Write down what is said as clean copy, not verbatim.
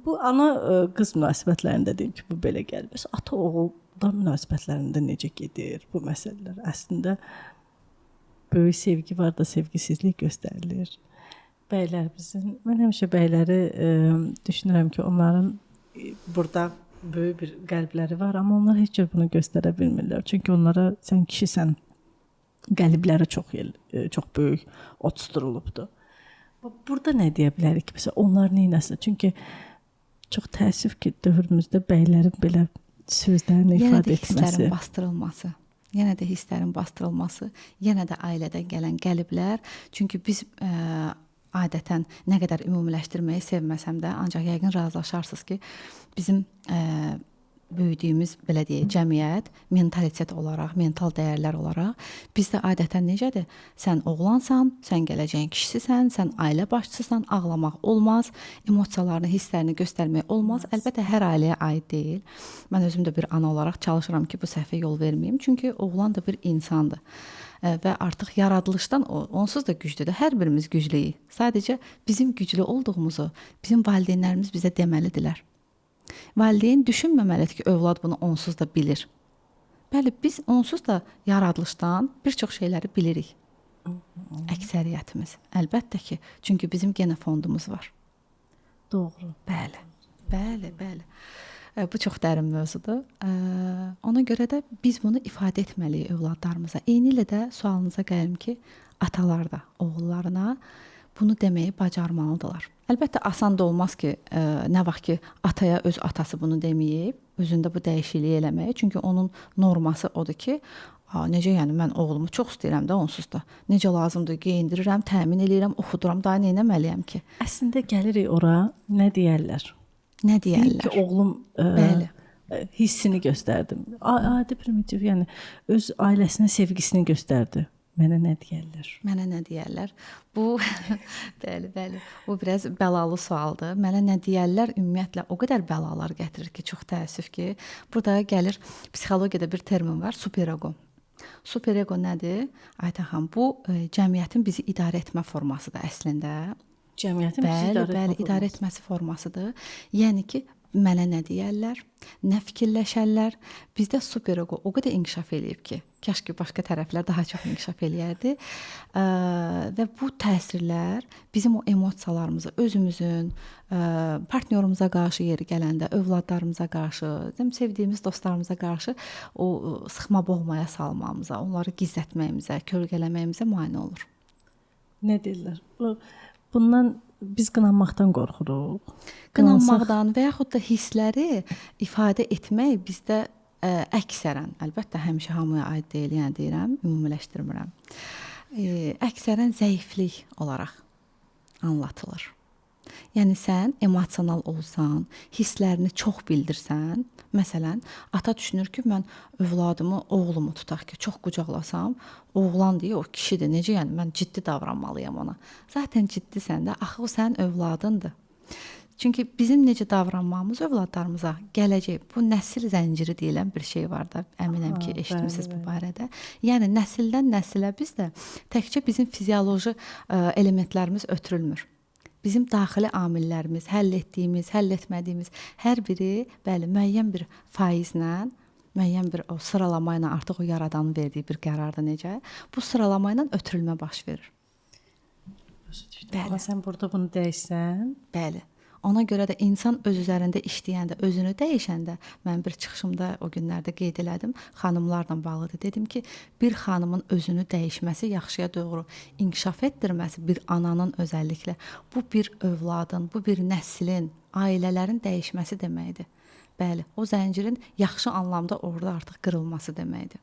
Bu ana-qız münasibətlərində deyim ki, bu belə gəlir. Bəs ata-oğuldan münasibətlərində necə gedir bu məsələlər? Əslində böyük sevgi var da sevgisizlik göstərilir. Bəylərimizin, mən həmişə bəyləri düşünürəm ki, onların burada böyük bir qəlbləri var, amma onlar heç cür bunu göstərə bilmirlər. Çünki onlara sən kişisən, qəlbləri çox böyük otusturulubdur. Burada nə deyə bilərik ki, məsələn, onlar neynəsin? Çünki çox təəssüf ki, dövrümüzdə bəylərin belə sözlərini ifadə etməsi. Yenə də hisslərin bastırılması, yenə də ailədən gələn qəliblər. Çünki biz adətən nə qədər ümumiləşdirməyi sevməsəm də, ancaq yəqin razılaşarsınız ki, bizim böyüdüyümüz, belə deyək, cəmiyyət, mentalitet olaraq, mental dəyərlər olaraq bizdə adətən necədir? Sən oğlansan, sən gələcəyin kişisisən, sən ailə başçısısan, ağlamaq olmaz, emosiyalarını, hisslərini göstərmək olmaz. Əlbəttə, hər ailəyə aid deyil. Mən özüm də bir ana olaraq çalışıram ki, bu səhvə yol verməyim. Çünki oğlan da bir insandır. Və artıq yaradılışdan onsuz da güclüdür. Hər birimiz güclüyük. Sadəcə bizim güclü olduğumuzu bizim valideynlərimiz bizə deməlidirlər. Valideyn düşünməməlidir ki, övlad bunu onsuz da bilir. Bəli, biz onsuz da yaradılışdan bir çox şeyləri bilirik. Əksəriyyətimiz. Əlbəttə ki, çünki bizim genofondumuz var. Doğru. Bəli. Bu çox dərin mövzudur. Ona görə də biz bunu ifadə etməliyik övladlarımıza. Eynilə də sualınıza gəlim ki, atalar da oğullarına bunu deməyi bacarmalıdırlar. Əlbəttə, asan da olmaz ki, nə vaxt ki, ataya öz atası bunu deməyib, özündə bu dəyişikliyi eləməyi. Çünki onun norması odur ki, necə yəni, mən oğlumu çox istəyirəm də onsuz da. Necə lazımdır, geyindirirəm, təmin eləyirəm, oxuduram, daha nə etməliyəm ki? Əslində gəlirik ora, nə deyərlər? Nə deyərlər? Deyir ki, oğlum hissini göstərdim. Adi primitiv, yəni öz ailəsinə sevgisini göstərdi. Mənə nə deyərlər? Bu, bəli, bu biraz bəlalı sualdır. Mənə nə deyərlər ümumiyyətlə o qədər bəlalar gətirir ki, çox təəssüf ki, burada gəlir, psixologiyada bir termin var, superego. Superego nədir? Aytən xanım, bu cəmiyyətin bizi idarə etmə formasıdır əslində. Cəmiyyətin bizi idarə etməsi formasıdır. Yəni ki, mənə nə deyərlər, nə fikirləşərlər. Bizdə superego o qədər inkişaf eləyib ki, kaş ki, başqa tərəflər daha çox inkişaf eləyərdi. Və bu təsirlər bizim o emosiyalarımızı, özümüzün, partnyorumuza qarşı yeri gələndə, övladlarımıza qarşı, sevdiyimiz dostlarımıza qarşı o sıxma boğmaya salmamıza, onları gizlətməyimizə, kölgələməyimizə mane olur. Nə deyirlər? Bundan biz qınanmaqdan qorxuruq. Qınanmaqdan və yaxud da hissləri ifadə etmək bizdə əksərən, əlbəttə həmişə hamıya aid deyil, yəni deyirəm, ümumiləşdirmirəm. Əksərən zəiflik olaraq anlatılır. Yəni sən emosional olsan, hisslərini çox bildirsən, məsələn, ata düşünür ki, mən övladımı, oğlumu tutaq ki, çox qucaqlasam, oğlan deyir, o kişidir, necə yəni, mən ciddi davranmalıyam ona. Zaten ciddisən də, axı o sənin övladındır. Çünki bizim necə davranmamız övladlarımıza gələcək, bu nəsil zənciri deyilən bir şey var da, əminəm ki, eşitmisiniz bu barədə. Yəni nəsildən nəsilə bizdə təkcə bizim fizioloji elementlərimiz ötürülmür. Bizim daxili amillərimiz, həll etdiyimiz, həll etmədiyimiz hər biri, bəli, müəyyən bir faizlə, müəyyən bir o sıralama ilə artıq o yaradanın verdiyi bir qərarda necə, bu sıralama ilə ötürülmə baş verir. Amma sən burada bunu dəyişsən? Bəli. Ona görə də insan öz üzərində işləyəndə, özünü dəyişəndə, mən bir çıxışımda o günlərdə qeyd elədim, xanımlarla bağlıdır. Dedim ki, bir xanımın özünü dəyişməsi, yaxşıya doğru inkişaf etdirməsi, bir ananın özəlliklə, bu bir övladın, bu bir nəslin, ailələrin dəyişməsi deməkdir. Bəli, o zəncirin yaxşı anlamda orada artıq qırılması deməkdir.